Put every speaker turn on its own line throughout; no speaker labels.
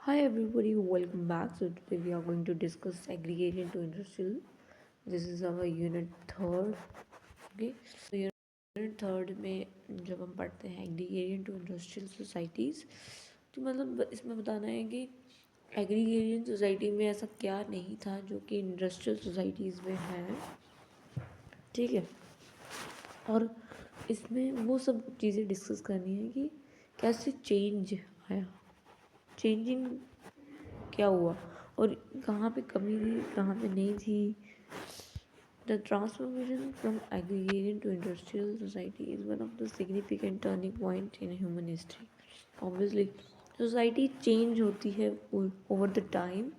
Hi everybody, welcome back. So today we are going to discuss segregation to industrial. This is our unit third. Okay, so unit third में जब हम पढ़ते हैं agrarian to industrial societies, तो मतलब इसमें बताना है कि एग्रीगेरियन सोसाइटी में ऐसा क्या नहीं था जो कि इंडस्ट्रियल सोसाइटीज़ में है। ठीक है, और इसमें वो सब चीज़ें डिस्कस करनी है कि कैसे चेंज आया, चेंजिंग क्या हुआ और कहाँ पे कमी थी, कहाँ पे नहीं थी। The transformation from agrarian to industrial society is one of the significant turning point in human history. Obviously society change होती है ओवर द टाइम।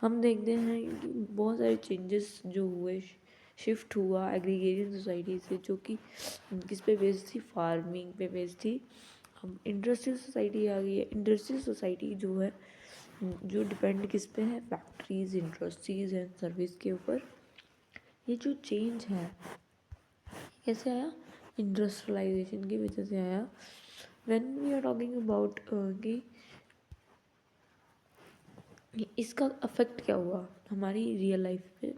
हम देखते हैं कि बहुत सारे चेंजेस जो हुए, शिफ्ट हुआ एग्रीगेरियन सोसाइटी से, जो कि किस पे बेस्ड थी, फार्मिंग पे बेस्ड थी। हम इंडस्ट्रियल सोसाइटी आ गई है। इंडस्ट्रियल सोसाइटी जो है, जो डिपेंड किस पे है, फैक्ट्रीज, इंडस्ट्रीज एंड सर्विस के ऊपर। ये जो चेंज है कैसे आया, इंडस्ट्रियलाइजेशन की वजह से आया। When we are talking about कि इसका अफेक्ट क्या हुआ हमारी रियल लाइफ पे,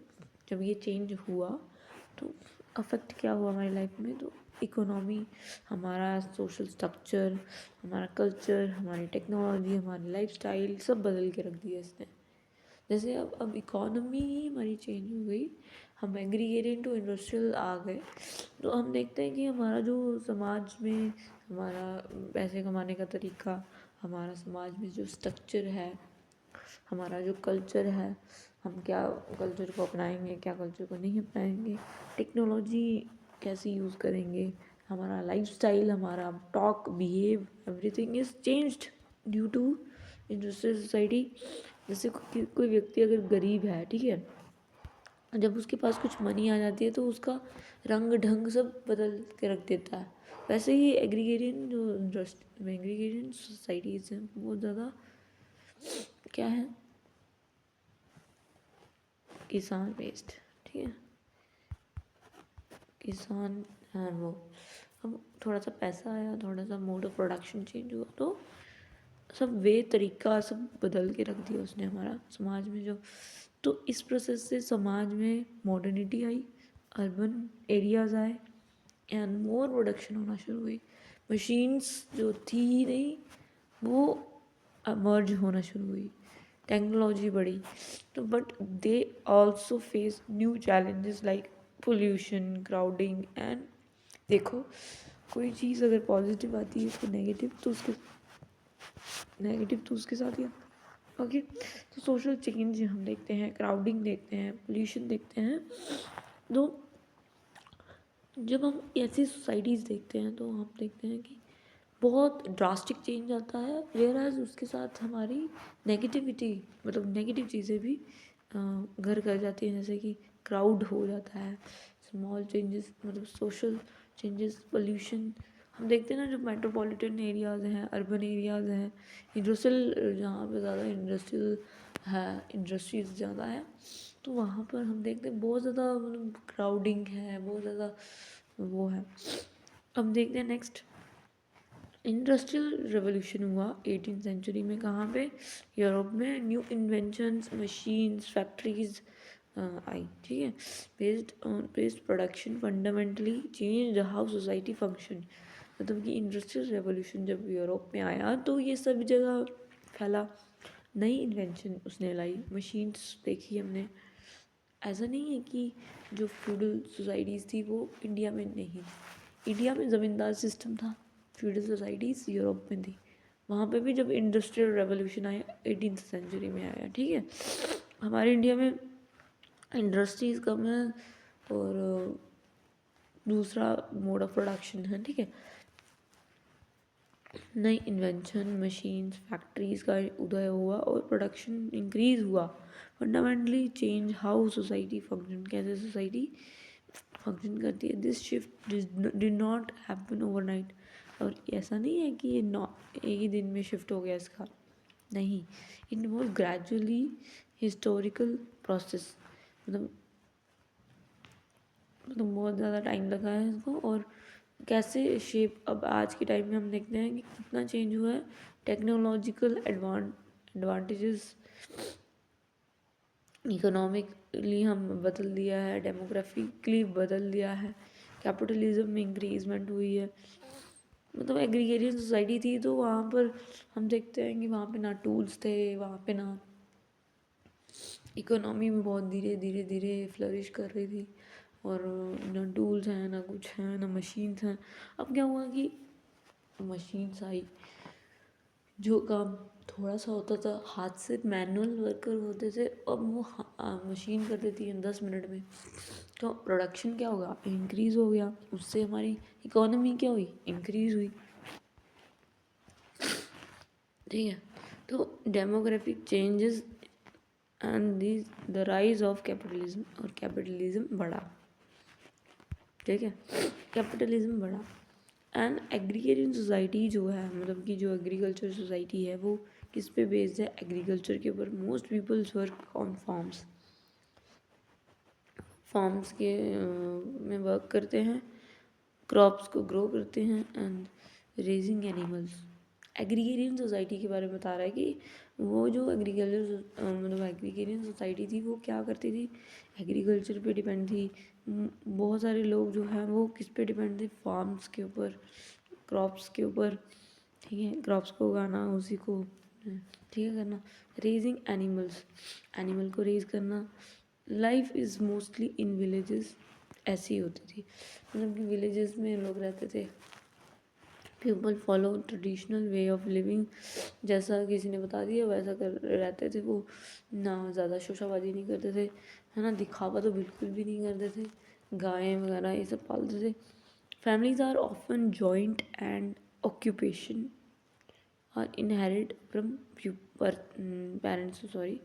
जब ये चेंज हुआ तो अफेक्ट क्या हुआ हमारी लाइफ में। तो इकोनॉमी, हमारा सोशल स्ट्रक्चर, हमारा कल्चर, हमारी टेक्नोलॉजी, हमारी लाइफस्टाइल सब बदल के रख दिया इसने। जैसे अब इकोनॉमी ही हमारी चेंज हो गई, हम एग्रीगेरियन टू इंडस्ट्रियल आ गए, तो हम देखते हैं कि हमारा जो समाज में हमारा पैसे कमाने का तरीका, हमारा समाज में जो स्ट्रक्चर है, हमारा जो कल्चर है, हम क्या कल्चर को अपनाएंगे, क्या कल्चर को नहीं अपनाएंगे, टेक्नोलॉजी कैसे यूज़ करेंगे, हमारा लाइफस्टाइल, हमारा talk, behave, everything is changed due to industrial society. जैसे कोई व्यक्ति अगर गरीब है, ठीक है, जब उसके पास कुछ मनी आ जाती है तो उसका रंग ढंग सब बदल के रख देता है। वैसे ही एग्रीगेरियन जो एग्रीगेरियन सोसाइटीज़ हैं वो ज़्यादा क्या है, किसान बेस्ड। ठीक है, किसान है वो। अब थोड़ा सा पैसा आया, थोड़ा सा मोड ऑफ प्रोडक्शन चेंज हुआ, तो सब वे तरीका सब बदल के रख दिया उसने हमारा समाज में जो। तो इस प्रोसेस से समाज में मॉडर्निटी आई, अर्बन एरियाज़ आए एंड मोर प्रोडक्शन होना शुरू हुई। मशीन्स जो थी ही नहीं वो मर्ज होना शुरू हुई, टेक्नोलॉजी बढ़ी। तो but they also face new challenges like pollution, crowding and देखो, कोई चीज़ अगर पॉजिटिव आती है उसको नेगेटिव तो उसके साथ ही। ओके, तो सोशल चेंज हम देखते हैं, क्राउडिंग देखते हैं, पोल्यूशन देखते हैं। तो जब हम ऐसी सोसाइटीज़ देखते हैं तो हम देखते हैं कि बहुत ड्रास्टिक चेंज आता है, वेयर एज उसके साथ हमारी नेगेटिविटी, मतलब नेगेटिव चीज़ें भी घर कर जाती हैं। जैसे कि क्राउड हो जाता है, स्मॉल चेंजेस, मतलब सोशल चेंजेस, पोल्यूशन। हम देखते हैं ना, जो मेट्रोपॉलिटन एरियाज़ हैं, अर्बन एरियाज़ हैं, इंडस्ट्रियल, जहाँ पे ज़्यादा इंडस्ट्रियल है, इंडस्ट्रीज ज़्यादा है, तो वहाँ पर हम देखते हैं बहुत ज़्यादा मतलब क्राउडिंग है, बहुत ज़्यादा वो है। अब देखते हैं नेक्स्ट, इंडस्ट्रियल रेवोल्यूशन हुआ 18th सेंचुरी में। कहाँ पे, यूरोप में। न्यू इन्वेंशंस, मशीन्स, फैक्ट्रीज आई। ठीक है, based production fundamentally change how society function. मतलब कि इंडस्ट्रियल रेवोल्यूशन जब यूरोप में आया तो ये सब जगह फैला, नई इन्वेंशन उसने लाई, मशीन्स देखी हमने। ऐसा नहीं है कि जो फ्यूडल सोसाइटीज़ थी वो इंडिया में नहीं थी, इंडिया में ज़मींदार सिस्टम था, फ्यूडल सोसाइटीज़ यूरोप में थी। वहाँ पे भी जब इंडस्ट्रियल रेवोल्यूशन आया 18th सेंचुरी में आया। ठीक है, हमारे इंडिया में इंडस्ट्रीज़ कम है और दूसरा मोड ऑफ प्रोडक्शन है। ठीक है, नई इन्वेंशन, मशीन्स, फैक्ट्रीज़ का उदय हुआ और प्रोडक्शन इंक्रीज़ हुआ। Fundamentally change how society function, कैसे सोसाइटी फंक्शन करती है। This shift did not happen overnight. और ऐसा नहीं है कि ये एक ही दिन में शिफ्ट हो गया इसका, नहीं, it was gradually historical process. मतलब बहुत ज़्यादा टाइम लगा है इसको। और कैसे शेप, अब आज के टाइम में हम देखते हैं कि कितना चेंज हुआ है, टेक्नोलॉजिकल एडवांटेजेस, इकोनॉमिकली हम बदल दिया है, डेमोग्राफिकली बदल दिया है, कैपिटलिज्म में इंक्रीजमेंट हुई है। मतलब एग्रीगेरियन सोसाइटी थी तो वहाँ पर हम देखते हैं कि वहाँ पे ना टूल्स थे, वहाँ पे ना इकोनॉमी में बहुत धीरे धीरे धीरे फ्लरिश कर रही थी, और ना टूल्स हैं, ना कुछ हैं, ना मशीन्स हैं। अब क्या हुआ कि मशीन्स आई, जो काम थोड़ा सा होता था हाथ से, मैनुअल वर्कर होते थे, अब वो मशीन कर देती है 10 मिनट में। तो प्रोडक्शन क्या होगा, इंक्रीज़ हो गया, उससे हमारी इकोनॉमी क्या हुई, इंक्रीज़ हुई। ठीक है, तो demographic changes and the rise of capitalism, और कैपिटलिज्म बढ़ा। ठीक है, कैपिटलिज्म बढ़ा। एंड एग्रीगेरियन सोसाइटी जो है, मतलब कि जो एग्रीकल्चर सोसाइटी है वो किस पे बेस्ड है, एग्रीकल्चर के ऊपर। Most people's work on farms, farms के में वर्क करते हैं, क्रॉप्स को ग्रो करते हैं, and raising animals. Agrarian society के बारे में बता रहा है कि वो जो एग्रीकल्चर मतलब एग्रीगेरियन सोसाइटी थी वो क्या करती थी, एग्रीकल्चर पे डिपेंड थी। बहुत सारे लोग जो हैं वो किस पे डिपेंड थे, फार्म्स के ऊपर, क्रॉप्स के ऊपर। ठीक है, क्रॉप्स को उगाना, उसी को ठीक है करना। रेजिंग एनिमल्स, एनिमल को रेज करना। Life is mostly in villages, ऐसी होती थी, मतलब कि विलेजेस में लोग रहते थे। People follow traditional way of living, जैसा किसी ने बता दिया वैसा कर रहते थे वो, ना ज़्यादा शोशाबाजी नहीं करते थे, है ना, दिखावा तो बिल्कुल भी नहीं करते थे, गायें वगैरह ये सब पालते थे। Families are often joint and occupation are inherit from parents, sorry,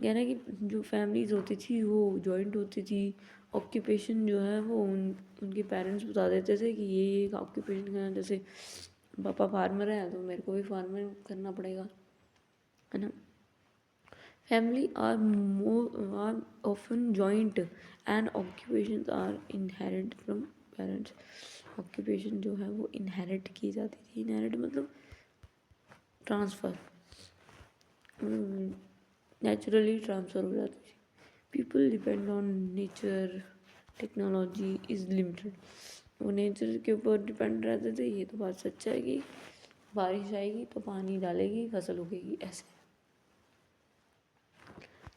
कह रहे हैं कि जो फैमिलीज होती थी वो जॉइंट होती थी, ऑक्यूपेशन जो है वो उनके पेरेंट्स बता देते थे कि ये ऑक्यूपेशन करना, जैसे पापा फार्मर है तो मेरे को भी फार्मर करना पड़ेगा, है ना। Family are often joint and occupation are inherit from parents. Occupation जो है वो इनहेरिट की जाती थी, इनहेरिट मतलब ट्रांसफ़र, नेचुरली ट्रांसफ़र हो जाती थी। People depend on nature, technology is limited. वो नेचर के ऊपर डिपेंड रहते थे, ये तो बात सच्चा है कि बारिश आएगी तो पानी डालेगी, फसल उगेगी, ऐसे।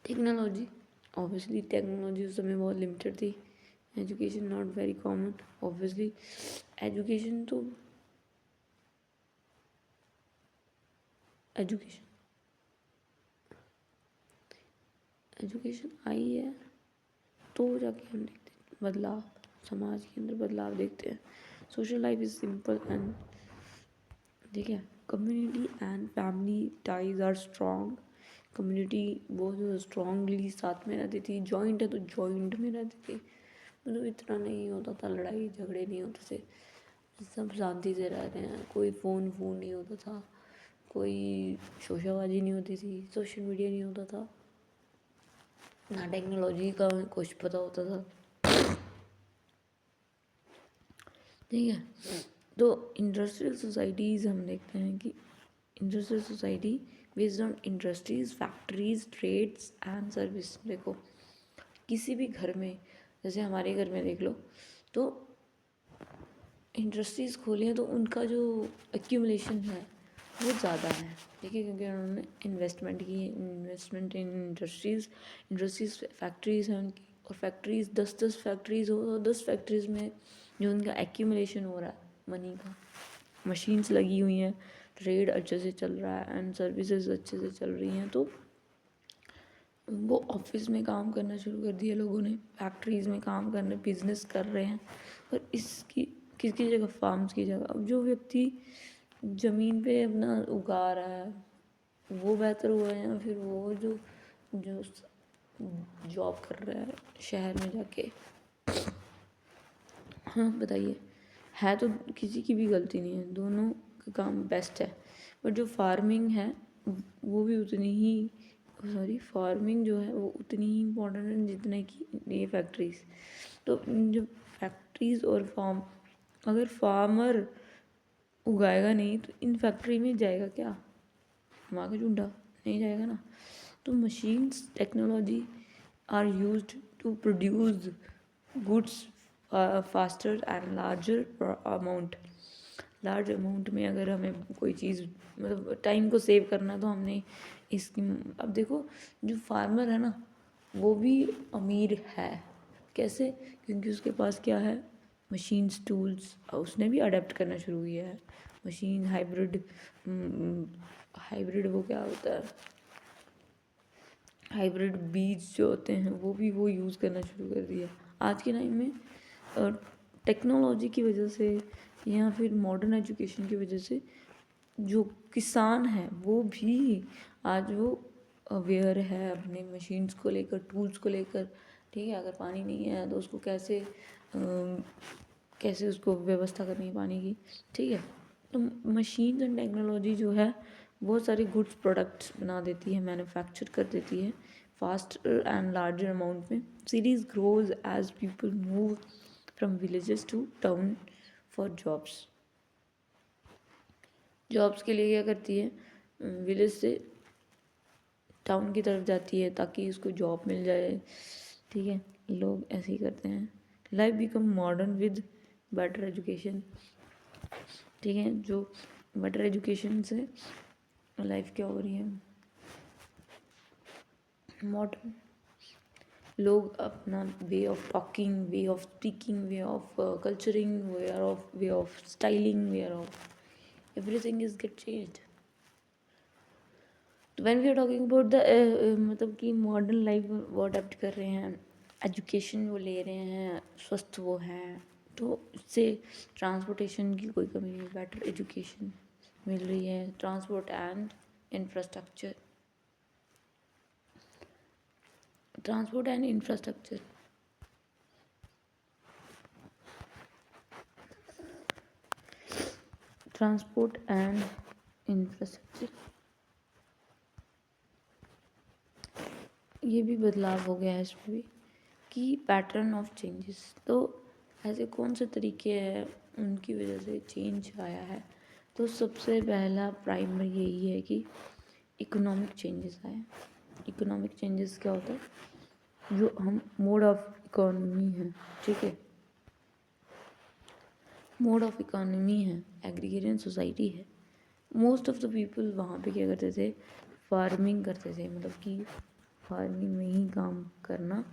टेक्नोलॉजी, ऑब्वियसली टेक्नोलॉजी उस समय बहुत लिमिटेड थी। Education not very common, obviously education तो एजुकेशन आई है तो जाके हम देखते हैं बदलाव, समाज के अंदर बदलाव देखते हैं। Social life is simple and, ठीक है, community and family ties are strong. Community बहुत स्ट्रॉन्गली साथ में रहती थी, जॉइंट है तो जॉइंट में रहती थी, मतलब इतना नहीं होता था, लड़ाई झगड़े नहीं होते थे, सब शांति से रह रहे हैं, कोई फ़ोन नहीं होता था, कोई शोशाबाजी नहीं होती थी, सोशल मीडिया नहीं होता था, ना टेक्नोलॉजी का कुछ पता होता था। ठीक है, तो इंडस्ट्रियल सोसाइटीज़ हम देखते हैं कि industrial society based on industries, factories, trades and service. देखो किसी भी घर में, जैसे हमारे घर में देख लो, तो इंडस्ट्रीज़ खोली हैं तो उनका जो एक्यूमुलेशन है वो ज़्यादा है, ठीक है, क्योंकि उन्होंने इन्वेस्टमेंट की, इन्वेस्टमेंट इन इंडस्ट्रीज़ फैक्ट्रीज़ हैं उनकी, और फैक्ट्रीज़ 10 फैक्ट्रीज़ हो तो 10 फैक्ट्रीज़ में जो उनका एक्यूमुलेशन हो रहा है मनी का, मशीन्स लगी हुई हैं, ट्रेड अच्छे से चल रहा है एंड सर्विसेज अच्छे से चल रही हैं, तो वो ऑफिस में काम करना शुरू कर दिया लोगों ने, फैक्ट्रीज़ में काम करने, बिजनेस कर रहे हैं। और इसकी किसकी जगह, फार्म्स की जगह। अब जो व्यक्ति ज़मीन पे अपना उगा रहा है वो बेहतर हुआ है, या फिर वो जो जो जॉब कर रहा है शहर में जाके। हाँ बताइए, है तो किसी की भी गलती नहीं है, दोनों का काम बेस्ट है, बट जो फार्मिंग है वो भी उतनी ही, सॉरी, फार्मिंग जो है वो उतनी ही इम्पोर्टेंट है जितने की ये फैक्ट्रीज। तो जो फैक्ट्रीज और फार्म, अगर फार्मर उगाएगा नहीं तो इन फैक्ट्री में जाएगा क्या, घुमा के ढूंढा, नहीं जाएगा ना। तो machines technology are used to produce goods faster and large amount में। अगर हमें कोई चीज़ मतलब टाइम को सेव करना है तो हमने इसकी, अब देखो जो फार्मर है ना वो भी अमीर है। कैसे? क्योंकि उसके पास क्या है, मशीन्स, टूल्स, उसने भी अडेप्ट करना शुरू किया है। मशीन हाइब्रिड वो क्या होता है, हाइब्रिड बीज जो होते हैं वो यूज़ करना शुरू कर दिया आज के टाइम में। टेक्नोलॉजी की वजह से या फिर मॉडर्न एजुकेशन की वजह से जो किसान है वो भी आज वो अवेयर है अपने मशीन्स को लेकर, टूल्स को लेकर। ठीक है, अगर पानी नहीं है तो उसको कैसे उसको व्यवस्था करनी है पानी की। ठीक है, तो मशीन्स एंड टेक्नोलॉजी जो है बहुत सारी गुड्स प्रोडक्ट्स बना देती है, मैन्युफैक्चर कर देती है फास्ट एंड लार्जर अमाउंट में। Cities grows as people move from villages to town for jobs के लिए क्या करती है, विलेज से टाउन की तरफ जाती है ताकि उसको जॉब मिल जाए। ठीक है, लोग ऐसे ही करते हैं। Life become modern with better education. ठीक है, जो बेटर एजुकेशन से लाइफ क्या हो रही है, मॉडर्न। लोग अपना way of talking, way of speaking, way of culturing, way of styling, way of everything is get changed. तो when we are talking about the मतलब कि मॉडर्न लाइफ वो अडेप्ट कर रहे हैं, एजुकेशन वो ले रहे हैं, स्वस्थ वो हैं, तो इससे ट्रांसपोर्टेशन की कोई कमी नहीं, बेटर एजुकेशन मिल रही है। Transport and infrastructure, transport and infrastructure transport and infrastructure ये भी बदलाव हो गया है इसमें भी कि पैटर्न ऑफ चेंजेस। तो ऐसे कौन से तरीके हैं उनकी वजह से चेंज आया है, तो सबसे पहला प्राइमरी यही है कि इकोनॉमिक चेंजेस आए। इकोनॉमिक चेंजेस क्या होता है, जो हम मोड ऑफ इकोनॉमी है, ठीक है, मोड ऑफ इकोनॉमी है, एग्रीगेरियन सोसाइटी है। मोस्ट ऑफ द पीपल वहाँ पे क्या करते थे, फार्मिंग करते थे, मतलब कि फार्मिंग में ही काम करना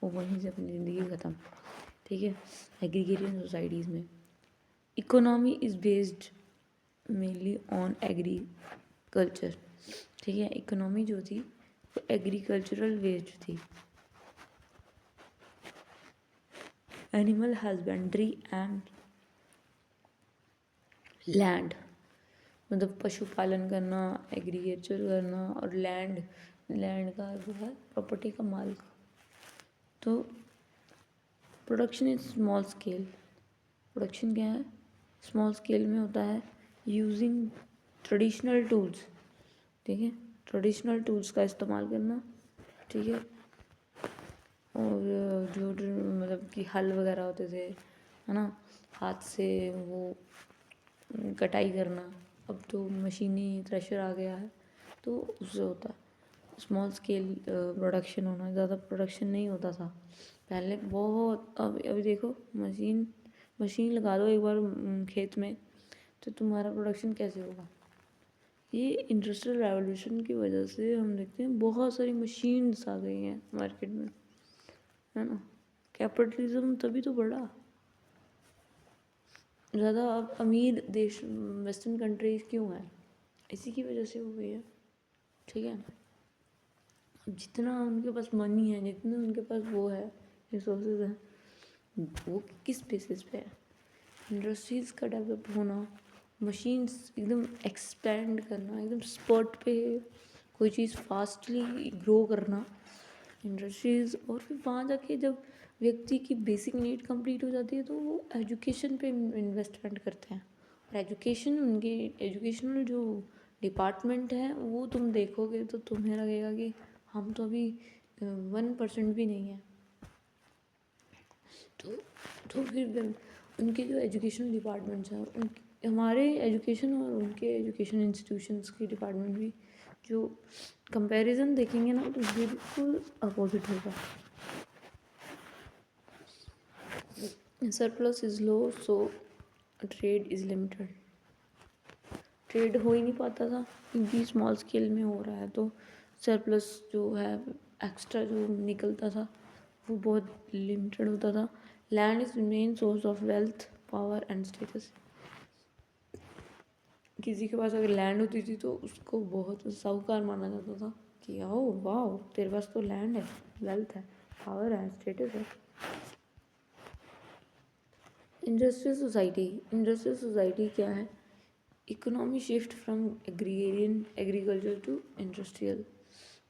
और वहीं से अपनी ज़िंदगी ख़त्म। ठीक है, एग्रीगेरियन सोसाइटीज़ में economy is based mainly on agriculture. ठीक है, इकोनॉमी जो थी वो एग्रीकल्चरल बेस्ड थी। एनिमल हस्बेंड्री एंड लैंड, मतलब पशुपालन करना, एग्रीकल्चर करना, और लैंड का जो है प्रॉपर्टी का मालिक। तो production is small scale, production क्या है, स्मॉल स्केल में होता है, यूजिंग ट्रेडिशनल टूल्स। ठीक है, ट्रेडिशनल टूल्स का इस्तेमाल करना। ठीक है, और जो मतलब कि हल वगैरह होते थे, है ना, हाथ से वो कटाई करना। अब तो मशीनी थ्रेशर आ गया है तो उससे होता है स्मॉल स्केल प्रोडक्शन होना, ज़्यादा प्रोडक्शन नहीं होता था पहले बहुत। अभी देखो मशीन लगा दो एक बार खेत में तो तुम्हारा प्रोडक्शन कैसे होगा। ये इंडस्ट्रियल रेवोल्यूशन की वजह से हम देखते हैं बहुत सारी मशीन्स आ गई हैं मार्केट में, है ना। कैपिटलिज्म तभी तो बढ़ा, ज़्यादा अब अमीर देश वेस्टर्न कंट्रीज क्यों हैं, इसी की वजह से हो गई है। ठीक है, जितना उनके पास मनी है, जितना उनके पास वो है, रिसोर्सेज हैं, वो किस बेसिस पे है, इंडस्ट्रीज़ का डेवलप होना, मशीन्स एकदम एक्सपेंड करना, एकदम स्पॉट पे कोई चीज़ फास्टली ग्रो करना, इंडस्ट्रीज़। और फिर वहाँ जाके जब व्यक्ति की बेसिक नीड कंप्लीट हो जाती है तो वो एजुकेशन पे इन्वेस्टमेंट करते हैं। और एजुकेशन, उनकी एजुकेशनल जो डिपार्टमेंट है वो तुम देखोगे तो तुम्हें लगेगा कि हम तो अभी 1% भी नहीं है। तो फिर उनके जो एजुकेशनल डिपार्टमेंट्स हैं, उनके हमारे एजुकेशन और उनके एजुकेशन इंस्टीट्यूशंस के डिपार्टमेंट भी जो कंपैरिजन देखेंगे ना तो बिल्कुल अपोजिट होगा। Surplus is low so trade is limited. Trade हो ही नहीं पाता था क्योंकि स्मॉल स्केल में हो रहा है, तो सरप्लस जो है एक्स्ट्रा जो निकलता था वो बहुत लिमिटेड होता था। Land is main source of wealth, power and status. किसी के पास अगर लैंड होती थी तो उसको बहुत साहूकार माना जाता था कि आओ वाह तेरे पास तो लैंड है, वेल्थ है, पावर है, स्टेटस है। इंडस्ट्रियल सोसाइटी क्या है? Economy shift from agrarian agriculture to industrial.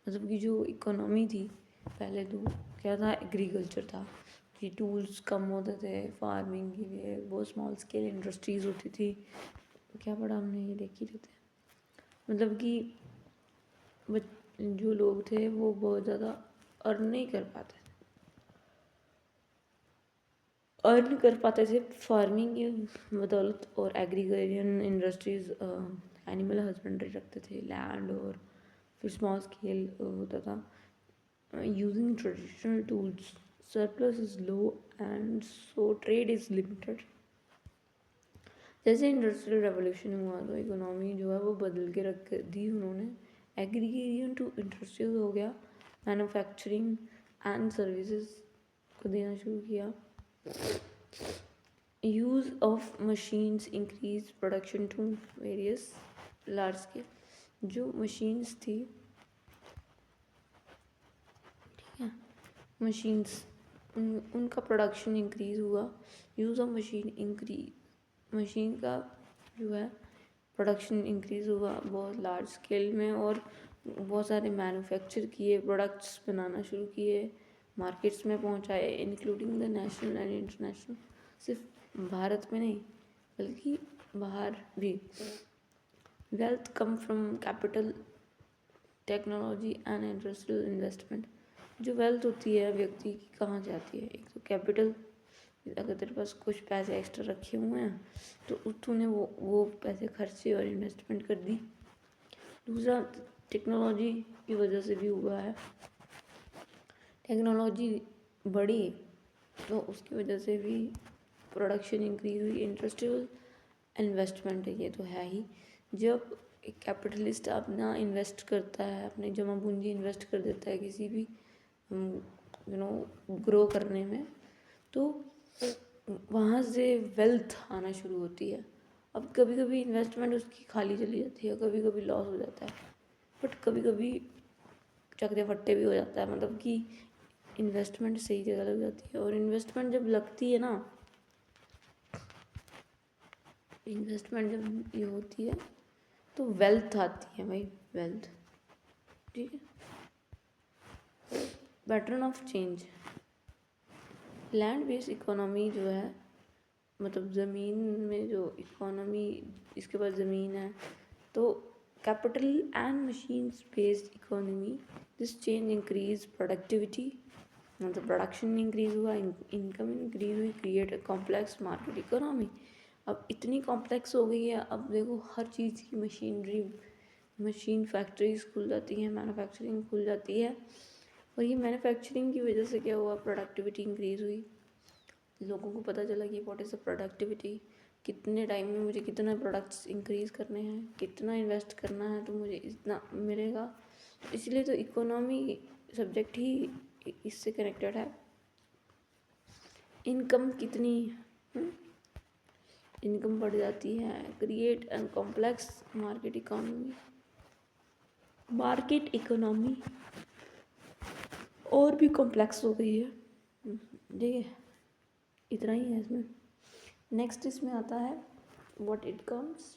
मतलब कि जो इकोनॉमी थी पहले तो क्या था, एग्रीकल्चर था कि टूल्स कम होते थे फार्मिंग के लिए, बहुत स्मॉल स्केल इंडस्ट्रीज होती थी। क्या पढ़ा हमने, ये देख ही लेते हैं। मतलब कि जो लोग थे वो बहुत ज़्यादा अर्न कर पाते थे फार्मिंग की बदौलत, और एग्रीकल्चर इंडस्ट्रीज एनिमल हस्बेंड्री रखते थे, लैंड, और फिर स्मॉल स्केल होता था using traditional tools. Surplus is low and so trade is limited. जैसे इंडस्ट्रियल रेवोल्यूशन हुआ तो इकोनॉमी जो है वो बदल के रख दी उन्होंने, एग्रीगेरियन टू इंडस्ट्रियल हो गया, मैन्युफैक्चरिंग एंड सर्विसेज को देना शुरू किया। Use of machines increase production to various large scale. जो मशीन्स थी, ठीक है, मशीन्स उनका प्रोडक्शन इंक्रीज़ हुआ। यूज़ ऑफ मशीन का जो है प्रोडक्शन इंक्रीज़ हुआ बहुत लार्ज स्केल में, और बहुत सारे मैन्युफैक्चर किए, प्रोडक्ट्स बनाना शुरू किए, मार्केट्स में पहुंचाए, including the national and international. सिर्फ भारत में नहीं बल्कि बाहर भी। Wealth come from capital, technology and industrial investment. जो वेल्थ होती है व्यक्ति की कहाँ से आती है? एक तो कैपिटल, अगर तेरे पास कुछ पैसे एक्स्ट्रा रखे हुए हैं तो तूने वो पैसे खर्चे और इन्वेस्टमेंट कर दी। दूसरा, टेक्नोलॉजी की वजह से भी हुआ है, टेक्नोलॉजी बढ़ी तो उसकी वजह से भी प्रोडक्शन इंक्रीज हुई। इंडस्ट्रियल इन्वेस्टमेंट है, ये तो है ही। जब एक कैपिटलिस्ट अपना इन्वेस्ट करता है, अपनी जमा पूंजी इन्वेस्ट कर देता है किसी भी ग्रो करने में, तो वहाँ से वेल्थ आना शुरू होती है। अब कभी कभी इन्वेस्टमेंट उसकी खाली चली जाती है, कभी कभी लॉस हो जाता है, बट कभी कभी चकते फट्टे भी हो जाता है। मतलब कि इन्वेस्टमेंट सही जगह लग जाती है, और इन्वेस्टमेंट जब लगती है ना, इन्वेस्टमेंट जब ये होती है तो वेल्थ आती है भाई, वेल्थ, ठीक है। Pattern of change, land based economy जो है, मतलब ज़मीन में जो इकोनॉमी, इसके पास ज़मीन है तो capital and machines based economy. This change increase productivity, मतलब प्रोडक्शन इंक्रीज हुआ, इनकम इंक्रीज हुई, create a complex market economy. अब इतनी कॉम्प्लेक्स हो गई है, अब देखो हर चीज़ की मशीन फैक्ट्रीज खुल जाती हैं, मैन्युफैक्चरिंग खुल जाती है, और ये मैन्युफैक्चरिंग की वजह से क्या हुआ, प्रोडक्टिविटी इंक्रीज़ हुई। लोगों को पता चला कि व्हाट इज़ द प्रोडक्टिविटी, कितने टाइम में मुझे कितना प्रोडक्ट्स इंक्रीज़ करने हैं, कितना इन्वेस्ट करना है तो मुझे इतना मिलेगा। इसलिए तो इकोनॉमी सब्जेक्ट ही इससे कनेक्टेड है। इनकम कितनी, इनकम बढ़ जाती है, create and complex market economy. Market economy और भी कॉम्प्लेक्स हो गई है, ठीक है। इतना ही है इसमें। नेक्स्ट इसमें आता है व्हाट इट कम्स,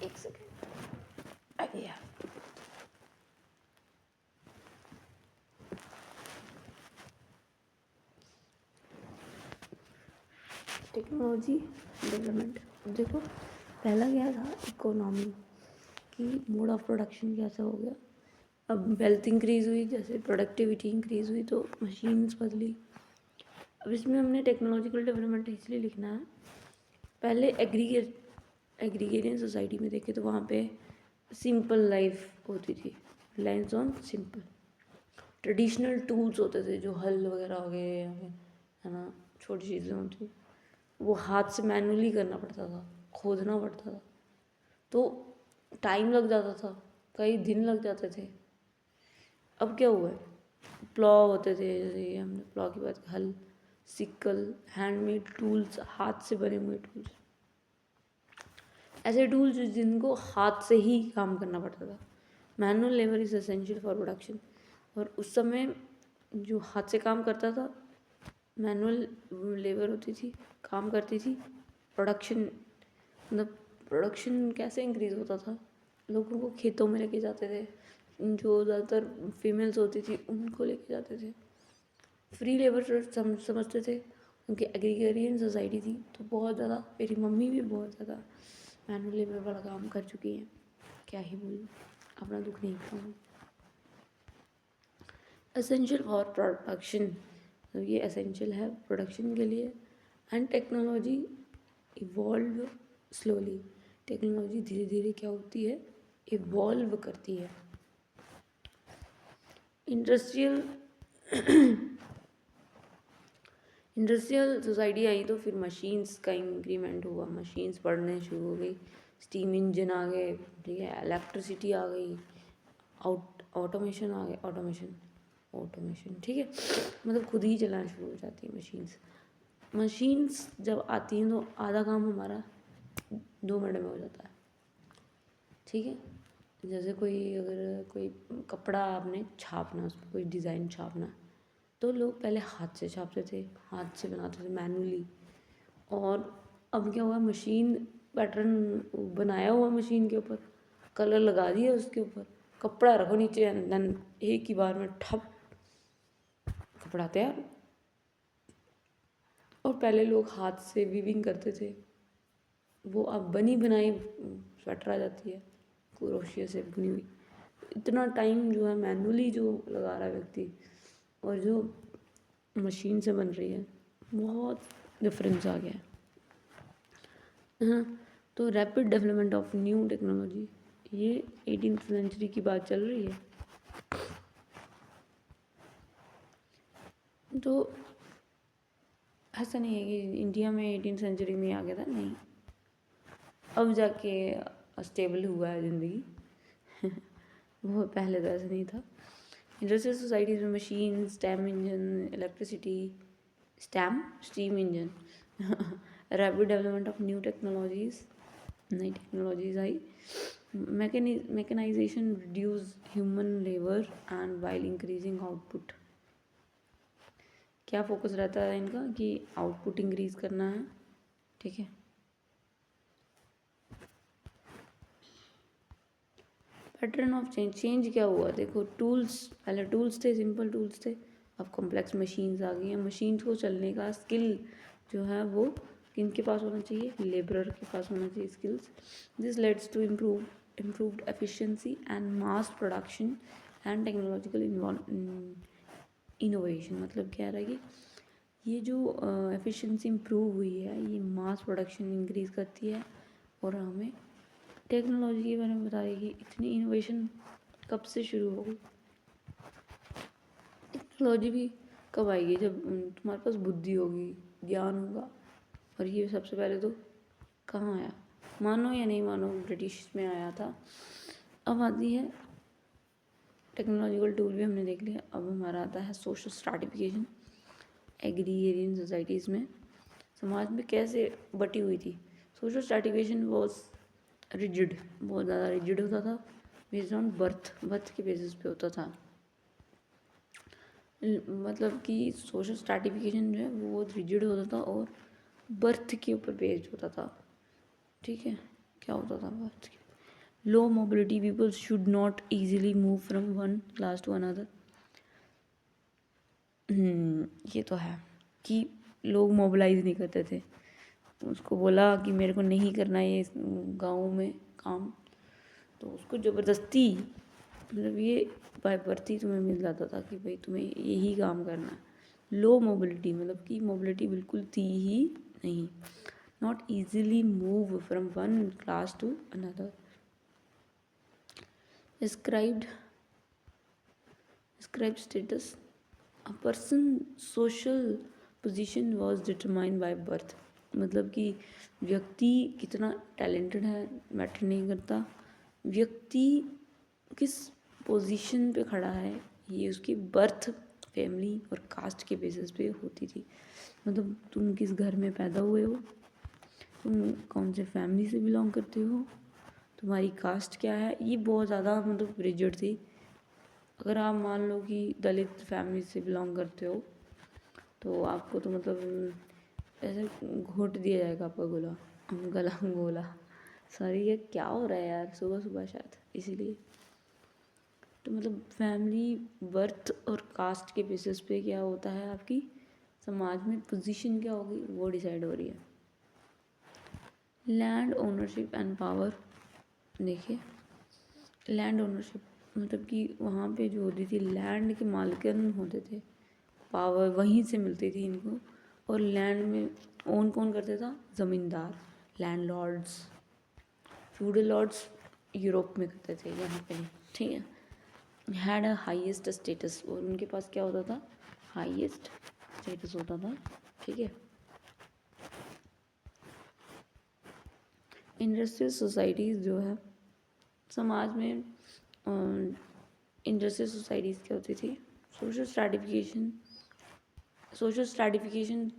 एक सेकेंड आइए। टेक्नोलॉजी डेवलपमेंट, देखो पहला क्या था, इकोनॉमी की मोड ऑफ प्रोडक्शन कैसा हो गया। अब वेल्थ इंक्रीज़ हुई, जैसे प्रोडक्टिविटी इंक्रीज़ हुई तो मशीन्स बदली। अब इसमें हमने टेक्नोलॉजिकल डेवलपमेंट इसलिए लिखना है, पहले एग्रीगेरियन सोसाइटी में देखे तो वहाँ पे सिंपल लाइफ होती थी, reliance on simple. Traditional tools होते थे जो हल वगैरह हो गए या फिर है ना छोटी चीज़ें होती, वो हाथ से मैनुअली करना पड़ता था, खोदना पड़ता था, तो टाइम लग जाता था, कई दिन लग जाते थे। अब क्या हुआ है, प्लॉ होते थे, जैसे ये हमने प्लॉ की बात की, हल, सिक्कल, हैंडमेड टूल्स, हाथ से बने हुए टूल्स, ऐसे टूल्स जिनको हाथ से ही काम करना पड़ता था। Manual labour is essential for production. और उस समय जो हाथ से काम करता था, मैनुअल लेबर होती थी, काम करती थी, प्रोडक्शन, मतलब प्रोडक्शन कैसे इंक्रीज़ होता था, लोगों को खेतों में लेके जाते थे, जो ज़्यादातर फीमेल्स होती थी उनको लेके जाते थे। फ्री लेबर समझते थे, उनकी एग्रीगेरियन सोसाइटी थी, तो बहुत ज़्यादा, मेरी मम्मी भी बहुत ज़्यादा मैनुअल लेबर वाला काम कर चुकी हैं, क्या ही बोलूँ, अपना दुख नहीं बताऊँ। एसेंशियल फॉर प्रोडक्शन, तो ये एसेंशियल है प्रोडक्शन के लिए। And technology evolve slowly, technology धीरे धीरे क्या होती है, इवॉल्व करती है। इंडस्ट्रियल सोसाइटी आई तो फिर मशीन्स का इंक्रीमेंट हुआ, मशीन्स पढ़ने शुरू हो गई, स्टीम इंजन आ गए, ठीक है, इलेक्ट्रिसिटी आ गई, ऑटोमेशन आ गए, ऑटोमेशन ठीक है, मतलब खुद ही चलाना शुरू हो जाती है मशीन्स। मशीन्स जब आती हैं तो आधा काम हमारा 2 मिनट में हो जाता है, ठीक है। जैसे अगर कोई कपड़ा आपने छापना, उस पर कोई डिज़ाइन छापना, तो लोग पहले हाथ से छापते थे, हाथ से बनाते थे मैनुअली। और अब क्या हुआ, मशीन पैटर्न बनाया हुआ मशीन के ऊपर, कलर लगा दिया उसके ऊपर, कपड़ा रखो नीचे, देन एक ही बार में ठप कपड़ा तैयार। और पहले लोग हाथ से वीविंग करते थे, वो अब बनी बनाई स्वेटर आ जाती है, क्रोशिया से बुनी हुई। इतना टाइम जो है मैनुअली जो लगा रहा है व्यक्ति, और जो मशीन से बन रही है, बहुत डिफरेंस आ गया है। हाँ, तो rapid development of new technology, ये 18th सेंचुरी की बात चल रही है। तो ऐसा नहीं है कि इंडिया में 18th सेंचुरी में आ गया था, नहीं, अब जाके स्टेबल हुआ है ज़िंदगी वो पहले तो ऐसा नहीं था। इंडस्ट्रियल सोसाइटीज़ में machine, stem engine, electricity, steam engine rapid development of new technologies, नई टेक्नोलॉजीज़ आई। Mechanisation reduce human labour and while increasing output. क्या फोकस रहता है इनका कि आउटपुट इंक्रीज करना है, ठीक है। पैटर्न ऑफ चेंज क्या हुआ, देखो, टूल्स, पहले टूल्स थे, सिंपल टूल्स थे, अब कॉम्प्लेक्स मशीन्स आ गई हैं। मशीन्स को चलने का स्किल जो है वो किन के पास होना चाहिए, लेबरर के पास होना चाहिए skills. This leads to improved efficiency and mass production and technological innovation. मतलब क्या रहा कि ये जो एफिशिएंसी इम्प्रूव हुई है, ये मास प्रोडक्शन इंक्रीज़ करती है, और हमें टेक्नोलॉजी के बारे में बता रही कि इतनी इनोवेशन कब से शुरू हो गई। टेक्नोलॉजी भी कब आएगी, जब तुम्हारे पास बुद्धि होगी, ज्ञान होगा। और ये सबसे पहले तो कहाँ आया, मानो या नहीं मानो, ब्रिटिश में आया था। अब आती है टेक्नोलॉजिकल टूल भी हमने देख लिया, अब हमारा आता है सोशल स्ट्रैटिफिकेशन। एग्रीगेरियन सोसाइटीज़ में समाज में कैसे बटी हुई थी। सोशल स्ट्रैटिफिकेशन वॉज रिजिड, बहुत ज़्यादा रिजिड होता था, बेस्ड ऑन बर्थ के बेसिस पे होता था। मतलब कि सोशल स्ट्रैटिफिकेशन जो है वो बहुत रिजिड होता था और बर्थ के ऊपर बेस्ड होता था, ठीक है। क्या होता था बर्थ के, low mobility, people should not easily move from one class to another. ये तो है कि लोग मोबिलाइज नहीं करते थे, उसको बोला कि मेरे को नहीं करना ये गाँव में काम, तो उसको ज़बरदस्ती, मतलब ये बाय बर्थ ही तुम्हें मिल जाता था कि भाई तुम्हें यही काम करना है। लो मोबिलिटी, मतलब कि मोबिलिटी बिल्कुल थी ही नहीं, not easily move from one class to another. Ascribed status. A person social position was determined by birth. मतलब कि व्यक्ति कितना टैलेंटेड है मैटर नहीं करता, व्यक्ति किस पोजीशन पे खड़ा है ये उसकी बर्थ, फैमिली और कास्ट के बेसिस पे होती थी। मतलब तुम किस घर में पैदा हुए हो, तुम कौन से फैमिली से बिलोंग करते हो, तुम्हारी कास्ट क्या है, ये बहुत ज़्यादा मतलब रिजिड थी। अगर आप मान लो कि दलित फैमिली से बिलोंग करते हो तो आपको तो मतलब ऐसे घोट दिया जाएगा आपका गला गोला। सॉरी ये क्या हो रहा है यार सुबह सुबह शायद इसीलिए। तो मतलब फैमिली, बर्थ और कास्ट के बेसिस पे क्या होता है, आपकी समाज में पोजीशन क्या होगी वो डिसाइड हो रही है। Land ownership and power. देखिए लैंड ओनरशिप मतलब कि वहाँ पे जो होती थी लैंड के मालिकन होते थे, पावर वहीं से मिलती थी इनको। और लैंड में ओन कौन करता था, zamindar, landlords. Feudal lords Europe में करते थे, यहाँ पे नहीं, ठीक है। हैड अ हाईएस्ट स्टेटस, और उनके पास क्या होता था, हाईएस्ट स्टेटस होता था, ठीक है। इंडस्ट्रियल सोसाइटीज़ जो है समाज में, इंडस्ट्रियल सोसाइटीज़ क्या होती थी, सोशल स्ट्रैटिफिकेशन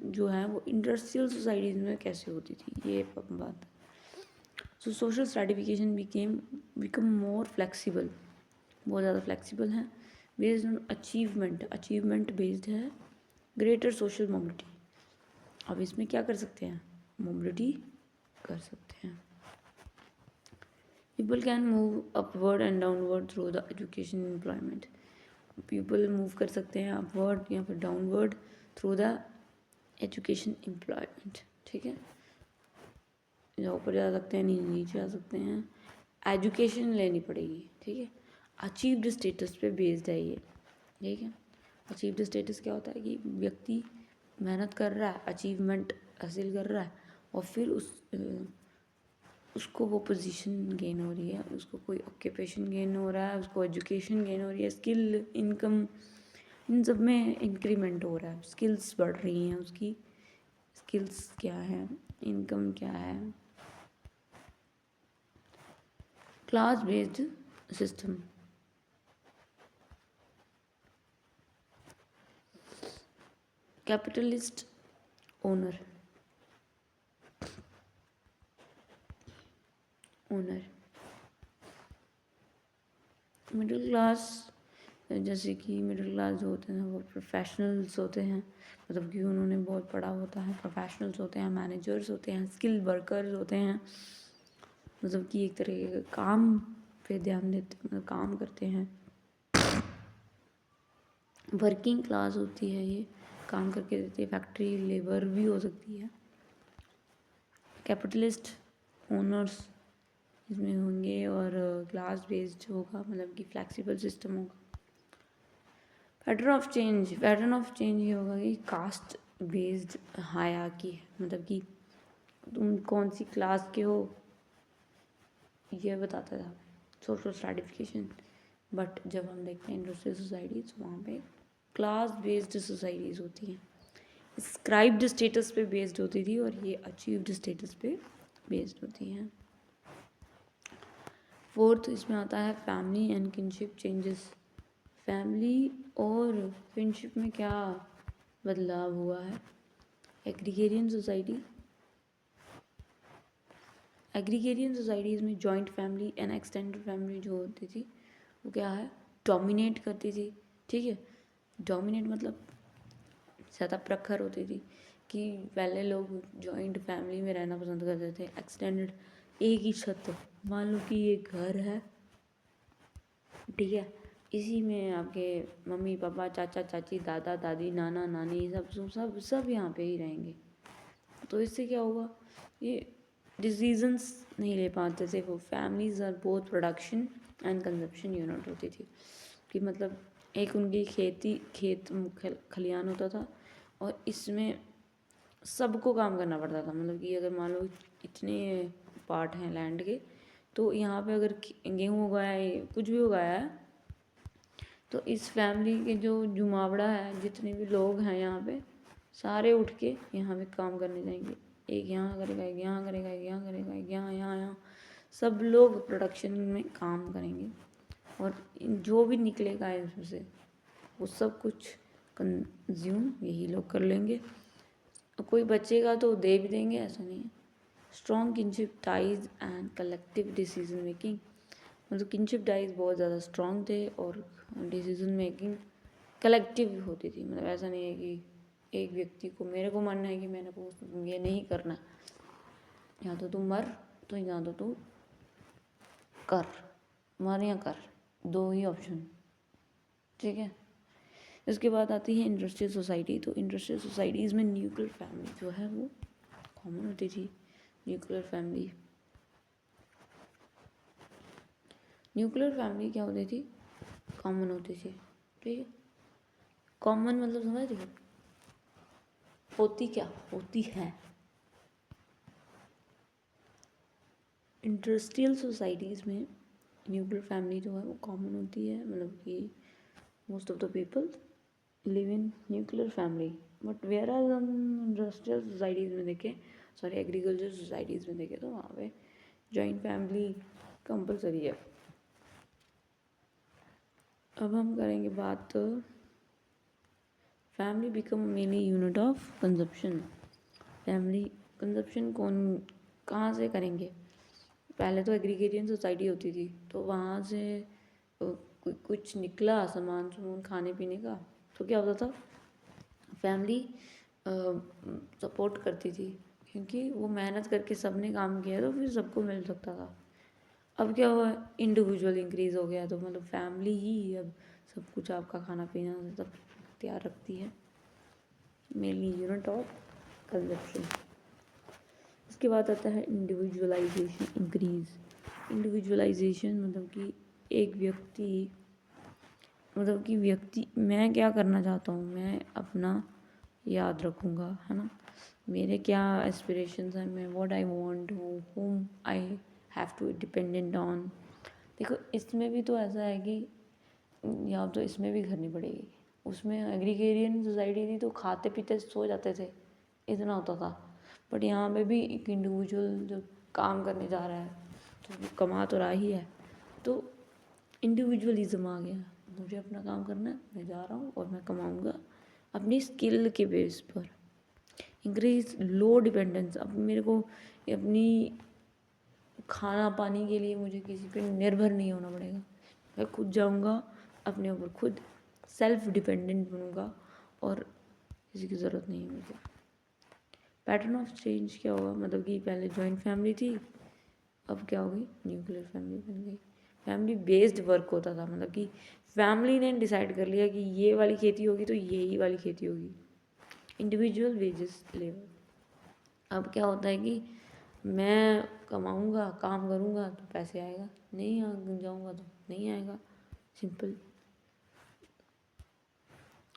जो है वो इंडस्ट्रियल सोसाइटीज़ में कैसे होती थी ये बात। So social stratification become more flexible, बहुत ज़्यादा फ्लेक्सिबल है, बेस्ड ऑन अचीवमेंट बेस्ड है, ग्रेटर सोशल मोबिलिटी। अब इसमें क्या कर सकते हैं, मोबिलिटी कर सकते हैं। People can move upward and downward through the education employment. People move कर सकते हैं अपवर्ड या फिर downward through the education employment, ठीक है। या ऊपर जा सकते हैं, नीचे आ सकते हैं, एजुकेशन लेनी पड़ेगी, ठीक है। अचीव्ड स्टेटस पे बेस्ड है ये, ठीक है। अचीव्ड स्टेटस क्या होता है कि व्यक्ति मेहनत कर रहा है, अचीवमेंट हासिल कर रहा है और फिर उसको वो पोजीशन गेन हो रही है, उसको कोई ऑक्यूपेशन गेन हो रहा है, उसको एजुकेशन गेन हो रही है, स्किल, इनकम, इन सब में इंक्रीमेंट हो रहा है, स्किल्स बढ़ रही हैं उसकी, स्किल्स क्या है, इनकम क्या है। Class based system, capitalist owner middle class, जैसे कि मिडिल क्लास जो होते हैं वो प्रोफेशनल्स होते हैं, मतलब कि उन्होंने बहुत पढ़ा होता है, प्रोफेशनल्स होते हैं, मैनेजर्स होते हैं, स्किल वर्कर्स होते हैं, मतलब कि एक तरह के काम पे ध्यान देते, मतलब काम करते हैं। वर्किंग क्लास होती है, ये काम करके देती है, फैक्ट्री लेबर भी हो सकती है। कैपिटलिस्ट ओनर्स इसमें होंगे और क्लास बेस्ड होगा, मतलब कि फ्लेक्सिबल सिस्टम होगा। पैटर्न ऑफ चेंज ये होगा कि कास्ट बेस्ड हायरार्की है, मतलब कि तुम कौन सी क्लास के हो ये बताता था सोशल स्ट्रैटिफिकेशन। बट जब हम देखते हैं इंडस्ट्रियल सोसाइटीज़, वहाँ पे क्लास बेस्ड सोसाइटीज़ होती हैं, स्क्राइब्ड स्टेटस पे बेस्ड होती थी, और ये अचीव्ड स्टेटस पे बेस्ड होती हैं। फोर्थ इसमें आता है family and kinship changes. Family और फ्रेंडशिप में क्या बदलाव हुआ है। एग्रीगेरियन सोसाइटीज़ में joint family and extended family जो होती थी वो क्या है, डोमिनेट करती थी, ठीक है। डोमिनेट मतलब ज़्यादा प्रखर होती थी, कि पहले लोग जॉइंट फैमिली में रहना पसंद करते थे। एक्सटेंडेड एक ही छत, मान लो कि ये घर है, ठीक है, इसी में आपके मम्मी पापा, चाचा चाची, दादा दादी, नाना नानी सब सब सब सब यहाँ पे ही रहेंगे। तो इससे क्या होगा, ये डिसीजंस नहीं ले पाते थे वो। Families are both production and consumption unit होती थी, कि मतलब एक उनकी खेत खलियान होता था और इसमें सबको काम करना पड़ता था। मतलब कि अगर मान लो इतने पार्ट हैं लैंड के, तो यहाँ पे अगर गेहूँ उगाया है, कुछ भी उगाया है, तो इस फैमिली के जो जुमावड़ा है, जितने भी लोग हैं यहाँ पे, सारे उठ के यहाँ पे काम करने जाएंगे। एक यहाँ करेगा, एक यहाँ करेगा, एक यहाँ करेगा, एक यहाँ, सब लोग प्रोडक्शन में काम करेंगे और जो भी निकलेगा इसमें से वो सब कुछ कंज्यूम यही लोग कर लेंगे। कोई बचेगा तो दे भी देंगे, ऐसा नहीं है। Strong kinship ties and collective decision making, मतलब किनशिप टाइज बहुत ज़्यादा स्ट्रॉन्ग थे और डिसीजन मेकिंग कलेक्टिव होती थी। मतलब ऐसा नहीं है कि एक व्यक्ति को मेरे को मानना है कि मैंने को ये नहीं करना, या तो तू मर तो या तो तू कर, मर या कर, दो ही ऑप्शन, ठीक है। इसके बाद आती है इंडस्ट्रियल सोसाइटी। तो इंडस्ट्रियल सोसाइटीज़ में न्यूक्लियर फैमिली जो है वो कॉमन होती थी। न्यूक्लियर फैमिली क्या होती थी? कॉमन होती थी, ठीक है। कॉमन मतलब समझ रही हो? होती है। इंडस्ट्रियल सोसाइटीज़ में न्यूक्लियर फैमिली जो है वो कॉमन होती है, मतलब कि most of the people live in nuclear family. But whereas हम इंडस्ट्रियल सोसाइटीज़ में देखें, सॉरी एग्रीकल्चर सोसाइटीज़ में देखें, तो वहाँ पे जॉइंट फैमिली कंपलसरी है। अब हम करेंगे बात family become mainly unit of consumption. Family consumption कहाँ से करेंगे? पहले तो एग्रीगेरियन सोसाइटी होती थी, तो वहाँ से कुछ निकला सामान खाने पीने का, तो क्या होता था, फैमिली सपोर्ट करती थी, क्योंकि वो मेहनत करके सबने काम किया तो फिर सबको मिल सकता था। अब क्या हुआ, इंडिविजुअल इंक्रीज हो गया, तो मतलब फैमिली ही अब सब कुछ आपका खाना पीना सब तैयार रखती है, मेनली यूनिट ऑफ कंजप्शन। इसके बाद आता है इंडिविजुअलाइजेशन इंक्रीज। इंडिविजुअलाइजेशन मतलब कि एक व्यक्ति, मतलब कि मैं क्या करना चाहता हूँ, मैं अपना याद रखूँगा, है ना। मेरे क्या एस्पिरेशंस हैं, मैं what I want, whom I have to dependent on. देखो इसमें भी तो ऐसा है कि या तो इसमें भी करनी पड़ेगी। उसमें एग्रीगेरियन सोसाइटी थी तो खाते पीते सो जाते थे, इतना होता था। बट यहाँ पे भी एक इंडिविजुअल जो काम करने जा रहा है तो वो कमा तो रहा ही है, तो इंडिविजुअलिज्म आ गया। मुझे अपना काम करना है, मैं जा रहा हूँ और मैं कमाऊँगा अपनी स्किल के बेस पर। इंक्रीज लो डिपेंडेंस, अब मेरे को अपनी खाना पानी के लिए मुझे किसी पे निर्भर नहीं होना पड़ेगा, मैं खुद जाऊँगा अपने ऊपर, खुद सेल्फ डिपेंडेंट बनूँगा और किसी की ज़रूरत नहीं है मुझे। पैटर्न ऑफ चेंज क्या होगा, मतलब कि पहले जॉइंट फैमिली थी, अब क्या हो गई, न्यूक्लियर फैमिली बन गई। फैमिली बेस्ड वर्क होता था, मतलब कि फैमिली ने डिसाइड कर लिया कि ये वाली खेती होगी तो यही वाली खेती होगी। इंडिविजुअल वेजेस लेबर, अब क्या होता है कि मैं कमाऊँगा, काम करूँगा तो पैसे आएगा, नहीं जाऊँगा तो नहीं आएगा, simple.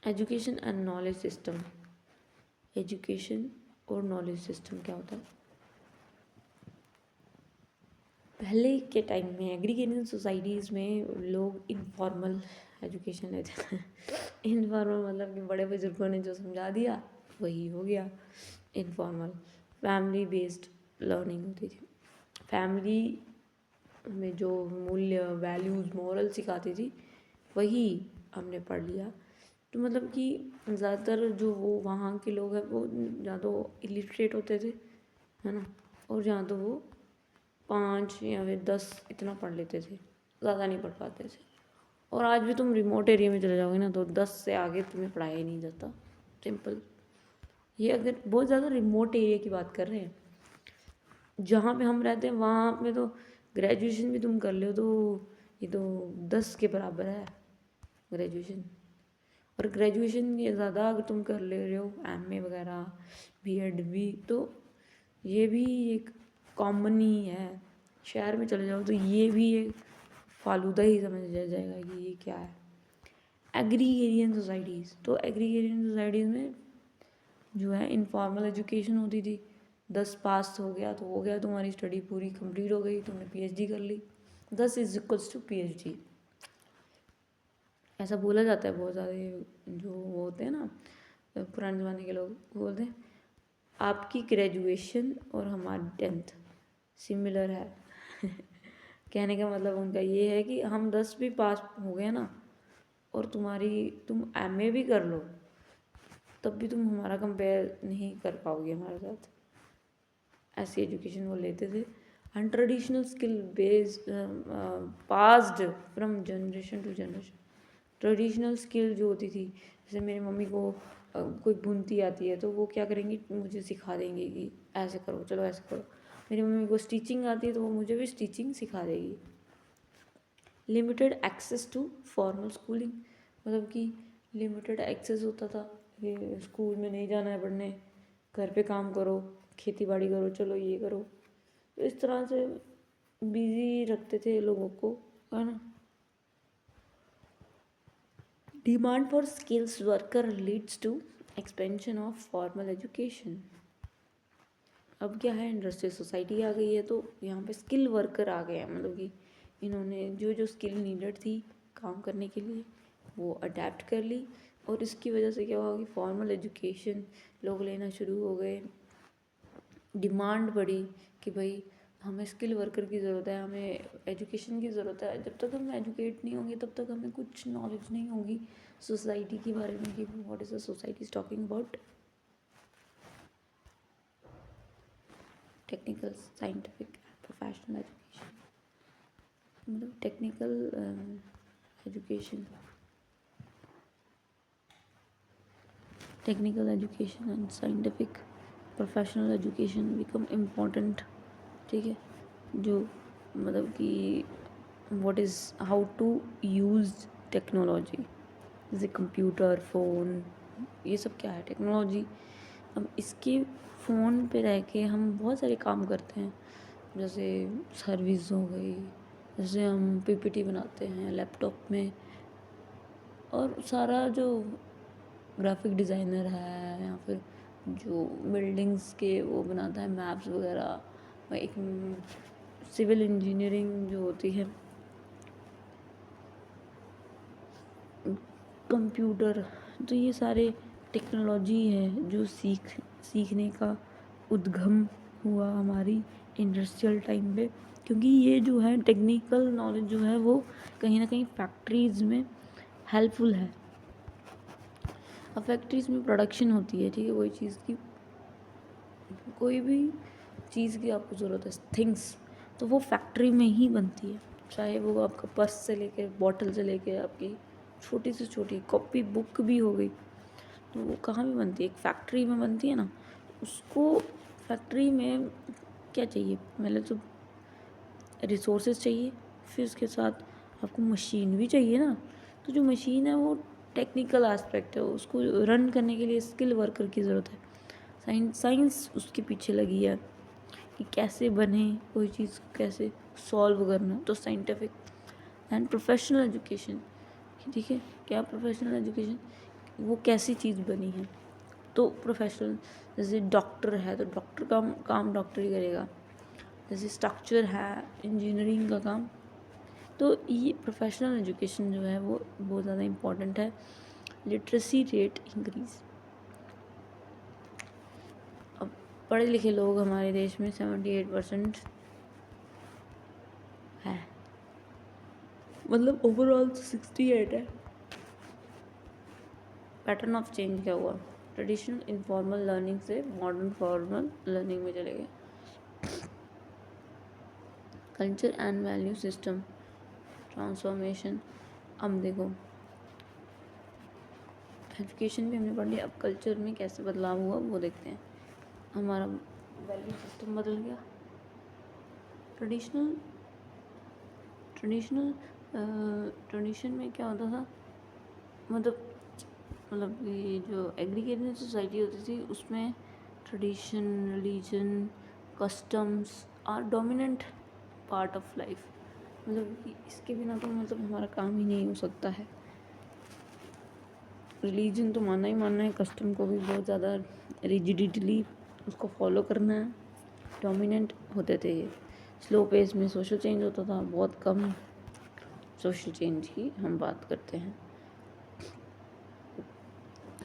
Education and knowledge system. Education और नॉलेज सिस्टम क्या होता है, पहले के टाइम में एग्रीगेरियन सोसाइटीज़ में लोग इनफॉर्मल एजुकेशन लेते थे। इनफॉर्मल मतलब कि बड़े बुजुर्गों ने जो समझा दिया वही हो गया इनफॉर्मल। फैमिली बेस्ड लर्निंग होती थी, फैमिली में जो मूल्य वैल्यूज़ मॉरल सिखाती थी वही हमने पढ़ लिया। तो मतलब कि ज़्यादातर जो वो वहाँ के लोग हैं वो या तो इलिटरेट होते थे, है ना, और या तो वो 5 या फिर 10 इतना पढ़ लेते थे, ज़्यादा नहीं पढ़ पाते थे। और आज भी तुम रिमोट एरिया में चले जाओगे ना तो 10 से आगे तुम्हें पढ़ाया ही नहीं जाता, सिंपल। ये अगर बहुत ज़्यादा रिमोट एरिया की बात कर रहे हैं, जहाँ पे हम रहते हैं वहाँ पे तो ग्रेजुएशन भी तुम कर लो तो ये तो 10 के बराबर है ग्रेजुएशन। और ग्रेजुएशन ये ज़्यादा अगर तुम कर ले रहे हो MA वगैरह B.Ed भी, तो ये भी एक कॉमन ही है। शहर में चले जाओ तो ये भी एक फालूदा ही समझ जाएगा कि ये क्या है। एग्रीगेरियन सोसाइटीज़, तो एग्रीगेरियन सोसाइटीज़ में जो है इनफॉर्मल एजुकेशन होती थी, 10 पास हो गया तो हो गया, तुम्हारी स्टडी पूरी कंप्लीट हो गई, तुमने PhD कर ली, 10 इज इक्वल्स टू PhD। ऐसा बोला जाता है, बहुत सारे जो वो होते हैं ना पुराने ज़माने के लोग, बोलते हैं आपकी ग्रेजुएशन और हमारी 10th सिमिलर है। कहने का मतलब उनका ये है कि हम 10 भी पास हो गए ना, और तुम MA भी कर लो, तब भी तुम हमारा कंपेयर नहीं कर पाओगे हमारे साथ। ऐसी एजुकेशन वो लेते थे। Untraditional skill based passed from generation to generation. Traditional skill जो होती थी, जैसे मेरी मम्मी को कोई बुनती आती है तो वो क्या करेंगी, मुझे सिखा देंगे कि ऐसे करो, चलो ऐसे करो। मेरी मम्मी को स्टिचिंग आती है तो वो मुझे भी स्टिचिंग सिखा देगी। Limited access to formal schooling, मतलब कि लिमिटेड एक्सेस होता था कि स्कूल में नहीं जाना है पढ़ने, घर पे काम करो, खेती बाड़ी करो, चलो ये करो। तो इस तरह से बिजी रखते थे लोगों को, है ना। Demand for skills worker leads to expansion of formal education. अब क्या है, इंडस्ट्रियल सोसाइटी आ गई है तो यहाँ पे स्किल वर्कर आ गए हैं, मतलब कि इन्होंने जो जो स्किल नीडेड थी काम करने के लिए वो अडेप्ट कर ली, और इसकी वजह से क्या हुआ कि फॉर्मल एजुकेशन लोग लेना शुरू हो गए। डिमांड बढ़ी कि भाई हमें स्किल वर्कर की ज़रूरत है, हमें एजुकेशन की ज़रूरत है। जब तक हम एजुकेट नहीं होंगे तब तक हमें कुछ नॉलेज नहीं होगी सोसाइटी के बारे में कि what is the society is talking about. Technical, scientific, professional education, मतलब technical education, technical education and scientific professional education become important. ठीक है, जो मतलब कि what is how to use technology, जैसे कंप्यूटर, फ़ोन, ये सब क्या है, टेक्नोलॉजी। अब इसके फ़ोन पे रह के हम बहुत सारे काम करते हैं, जैसे सर्विस हो गई, जैसे हम PPT बनाते हैं लैपटॉप में, और सारा जो ग्राफिक डिज़ाइनर है या फिर जो बिल्डिंग्स के वो बनाता है मैप्स वगैरह, एक सिविल इंजीनियरिंग जो होती है, कंप्यूटर, तो ये सारे टेक्नोलॉजी है जो सीखने का उद्गम हुआ हमारी इंडस्ट्रियल टाइम पे। क्योंकि ये जो है टेक्निकल नॉलेज जो है वो कहीं ना कहीं फैक्ट्रीज़ में हेल्पफुल है। अब फैक्ट्रीज़ में प्रोडक्शन होती है, ठीक है, कोई भी चीज़ की आपको ज़रूरत है, थिंग्स, तो वो फैक्ट्री में ही बनती है। चाहे वो आपका पर्स से लेके, बॉटल से लेके, आपकी छोटी से छोटी कॉपी बुक भी हो गई, तो वो कहाँ भी बनती है, एक फैक्ट्री में बनती है ना। उसको फैक्ट्री में क्या चाहिए, पहले तो रिसोर्सेज चाहिए, फिर उसके साथ आपको मशीन भी चाहिए ना। तो जो मशीन है वो टेक्निकल एस्पेक्ट है, उसको रन करने के लिए स्किल वर्कर की ज़रूरत है। साइंस उसके पीछे लगी है कि कैसे बने कोई चीज़, कैसे सॉल्व करना, तो साइंटिफिक एंड प्रोफेशनल एजुकेशन, ठीक है, क्या प्रोफेशनल एजुकेशन, वो कैसी चीज़ बनी है। तो प्रोफेशनल, जैसे डॉक्टर है तो डॉक्टर का काम डॉक्टर ही करेगा, जैसे स्ट्रक्चर है इंजीनियरिंग का काम। तो ये प्रोफेशनल एजुकेशन जो है वो बहुत ज़्यादा इम्पॉर्टेंट है। लिटरेसी रेट इंक्रीज़, अब पढ़े लिखे लोग हमारे देश में 78% है, मतलब ओवरऑल 68 है। पैटर्न ऑफ चेंज क्या हुआ, ट्रेडिशनल इनफॉर्मल लर्निंग से मॉडर्न फॉर्मल लर्निंग में चले गए। Culture and value system transformation, अब देखो एजुकेशन भी हमने पढ़ लिया, अब कल्चर में कैसे बदलाव हुआ वो देखते हैं। हमारा वैल्यू सिस्टम बदल गया। ट्रेडिशनल ट्रेडिशन में क्या होता था, मतलब ये जो एग्रीगेटेड सोसाइटी होती थी उसमें tradition, religion, customs are dominant part of life, मतलब कि इसके बिना तो मतलब हमारा काम ही नहीं हो सकता है। रिलीजन तो मानना ही मानना है, कस्टम को भी बहुत ज़्यादा रिजिडिटली उसको फॉलो करना है, डोमिनेंट होते थे ये। स्लो पेस में सोशल चेंज होता था, बहुत कम सोशल चेंज की हम बात करते हैं।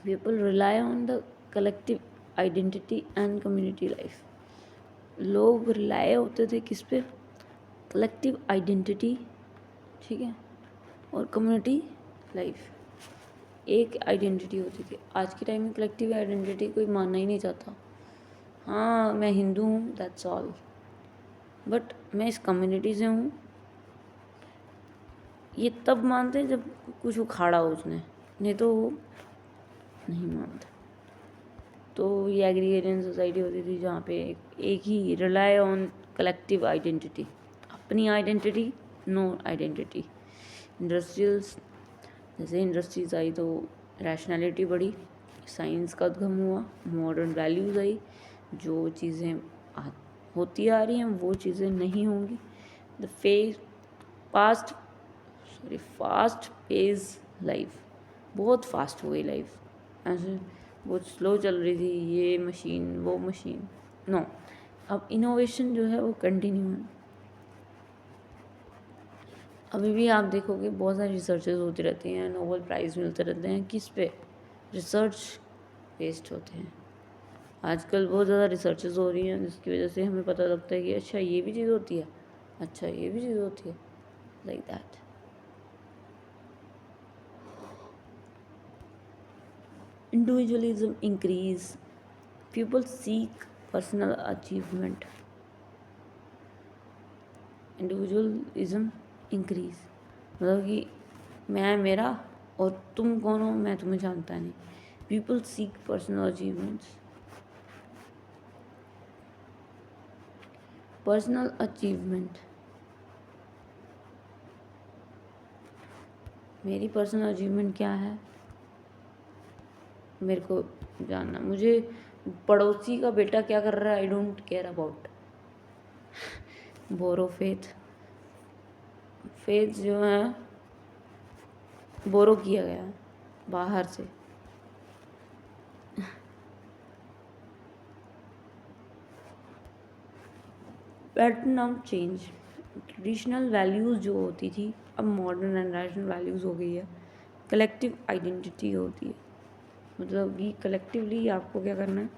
People rely on the collective identity and community life. लोग रिलाई होते थे किस पे? कलेक्टिव आइडेंटिटी, ठीक है, और कम्युनिटी लाइफ। एक आइडेंटिटी होती थी। आज के टाइम में कलेक्टिव आइडेंटिटी कोई मानना ही नहीं चाहता। हाँ, मैं हिंदू हूँ, दैट्स ऑल, बट मैं इस कम्युनिटी से हूँ, ये तब मानते हैं जब कुछ उखाड़ा हो उसने, नहीं तो वो नहीं मानते। तो ये एग्रीगेरियन सोसाइटी होती थी जहाँ पे एक ही रिलाई ऑन कलेक्टिव आइडेंटिटी, अपनी आइडेंटिटी, नो आइडेंटिटी। इंडस्ट्रियल्स, जैसे इंडस्ट्रीज आई तो रैशनैलिटी बढ़ी, साइंस का उद्गम हुआ, मॉडर्न वैल्यूज़ आई, जो चीज़ें होती आ रही हैं वो चीज़ें नहीं होंगी। द फास्ट पेज लाइफ, बहुत फास्ट हो गई लाइफ, ऐसे बहुत स्लो चल रही थी, ये मशीन वो मशीन, नो, अब इनोवेशन जो है वो कंटिन्यू है। अभी भी आप देखोगे बहुत सारी रिसर्चेज होती रहती हैं, नोबेल प्राइज़ मिलते रहते हैं, किस पे? रिसर्च बेस्ड होते हैं। आजकल बहुत ज़्यादा रिसर्चेज हो रही हैं जिसकी वजह से हमें पता लगता है कि अच्छा ये भी चीज़ होती है, अच्छा ये भी चीज़ होती है, like that. Individualism increase, people seek personal achievement. Individualism increase मतलब कि मैं मेरा और तुम कौन हो मैं तुम्हें जानता नहीं। People seek personal achievements, personal achievement, मेरी पर्सनल अचीवमेंट क्या है मेरे को जानना। मुझे पड़ोसी का बेटा क्या कर रहा है, I don't care about. Borrow faith, faith जो है बोरो किया गया है बाहर से। Pattern of change, traditional values जो होती थी अब मॉडर्न एंड रैशनल वैल्यूज़ हो गई है। कलेक्टिव आइडेंटिटी होती है, मतलब कि कलेक्टिवली आपको क्या करना है,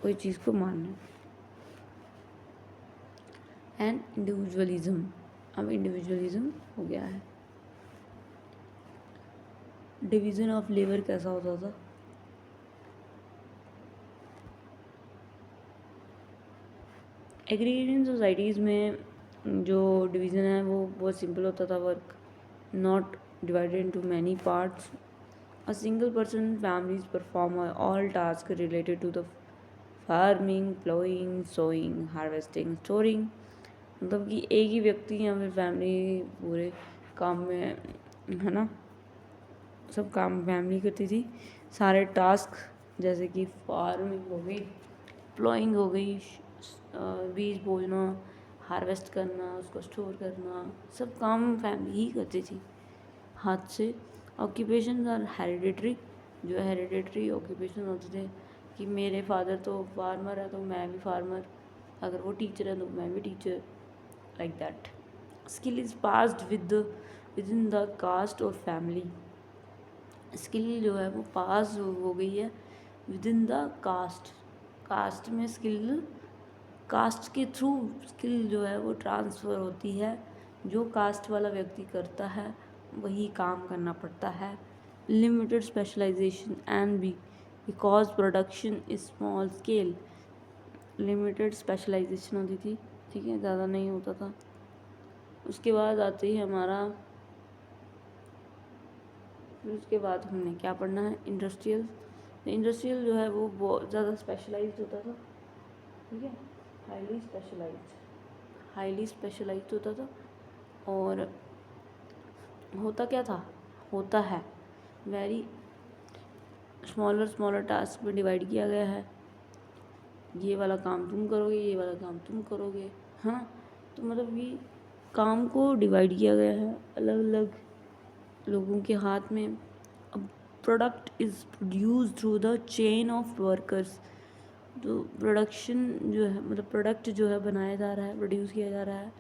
कोई चीज़ को मानना है। एंड इंडिविजुअलिज्म, अब इंडिविजुअलिज्म हो गया है। डिवीज़न ऑफ लेबर कैसा होता था? एग्रीगेरियन सोसाइटीज़ में जो डिवीज़न है वो बहुत सिंपल होता था। Work not divided into many parts, a single person families perform all task related to the farming, ploughing, sowing, harvesting, storing. मतलब कि एक ही व्यक्ति या फिर फैमिली पूरे काम में, है ना, सब काम फैमिली करती थी। सारे टास्क जैसे कि फार्मिंग हो गई, प्लोइंग हो गई, बीज बोना, हार्वेस्ट करना, उसको स्टोर करना, सब काम फैमिली ही करती थी हाथ से। ऑक्यूपेशन आर हेरिडिटरी, जो हेरिडिटरी ऑक्यूपेशन होते थे कि मेरे फादर तो फार्मर है तो मैं भी फार्मर, अगर वो टीचर है तो मैं भी teacher, like that. Skill is passed within the caste और फैमिली, स्किल जो है वो पास हो गई है within the caste, caste में स्किल, कास्ट के थ्रू स्किल जो है वो ट्रांसफ़र होती है। जो कास्ट वाला व्यक्ति करता है वही काम करना पड़ता है। Limited specialisation and because production is small scale, limited specialisation होती थी, ठीक है, ज़्यादा नहीं होता था। उसके बाद आती है हमारा, फिर उसके बाद हमने क्या पढ़ना है, इंडस्ट्रियल। इंडस्ट्रियल जो है वो बहुत ज़्यादा स्पेशलाइज्ड होता था, ठीक है, हाईली स्पेशलाइज्ड होता था। और होता क्या था, होता है वेरी स्मॉलर टास्क में डिवाइड किया गया है। ये वाला काम तुम करोगे, ये वाला काम तुम करोगे, है ना। तो मतलब कि काम को डिवाइड किया गया है अलग अलग लोगों के हाथ में। अब product is produce through the chain of workers. तो प्रोडक्शन जो है मतलब प्रोडक्ट जो है बनाया जा रहा है, प्रोड्यूस किया जा रहा है,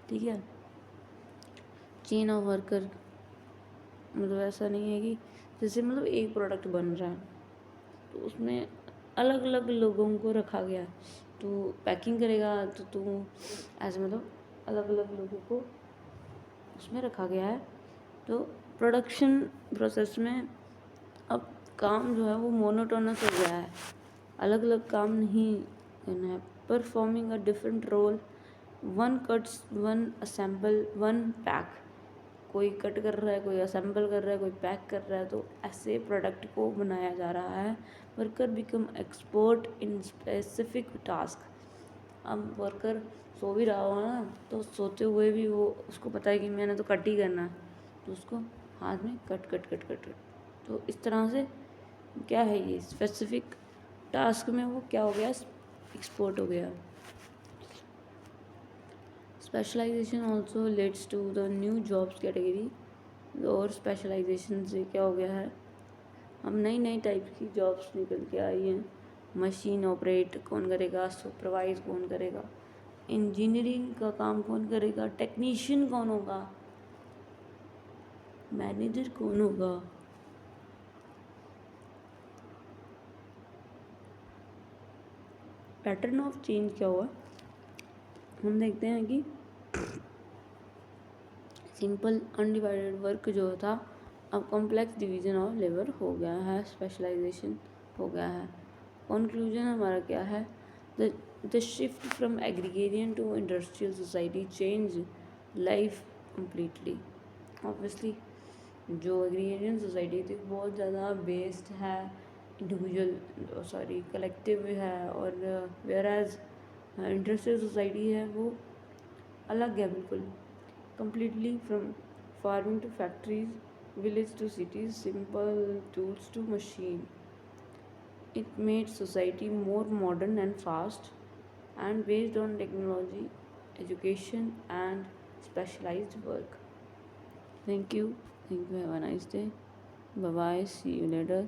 ठीक है। चेन ऑफ वर्कर मतलब ऐसा नहीं है कि जैसे मतलब एक प्रोडक्ट बन रहा है तो उसमें अलग अलग लोगों को रखा गया है। तो पैकिंग करेगा तो तू ऐसे मतलब अलग अलग लोगों को उसमें रखा गया है। तो प्रोडक्शन प्रोसेस में अब काम जो है वो मोनोटोनस हो गया है, अलग अलग काम नहीं करना है। Performing a different role, one cuts, one assemble, one pack. कोई कट कर रहा है, कोई असेंबल कर रहा है, कोई पैक कर रहा है, तो ऐसे प्रोडक्ट को बनाया जा रहा है। Worker become expert in specific task. अब वर्कर सो भी रहा होगा ना, तो सोते हुए भी वो उसको पता है कि मैंने तो कट ही करना है, तो उसको हाथ में cut cut cut cut cut. तो इस तरह से क्या है, ये स्पेसिफिक टास्क में वो क्या हो गया, एक्सपर्ट हो गया। Specialisation also leads to the new jobs category. और स्पेशलाइजेशन से क्या हो गया है, हम नई नई टाइप की जॉब्स निकल के आई हैं। मशीन ऑपरेट कौन करेगा, सुपरवाइज कौन करेगा, इंजीनियरिंग का काम कौन करेगा, टेक्नीशियन कौन होगा, मैनेजर कौन होगा। पैटर्न ऑफ चेंज क्या हुआ, हम देखते हैं कि सिंपल अनडिवाइडेड वर्क जो था अब कॉम्प्लेक्स डिवीजन ऑफ लेबर हो गया है, स्पेशलाइजेशन हो गया है। कंक्लूजन हमारा क्या है, the shift from agrarian to industrial society change life completely. Obviously जो एग्रीगेरियन सोसाइटी थी बहुत ज़्यादा बेस्ड है कलेक्टिव है, और वेयर एज इंडस्ट्रियल सोसाइटी है वो अलग है बिल्कुल, completely from farming to factories, village to cities, simple tools to machine. It made society more modern and fast and based on technology, education and specialized work. Thank you. Have a nice day. Bye bye. See you later.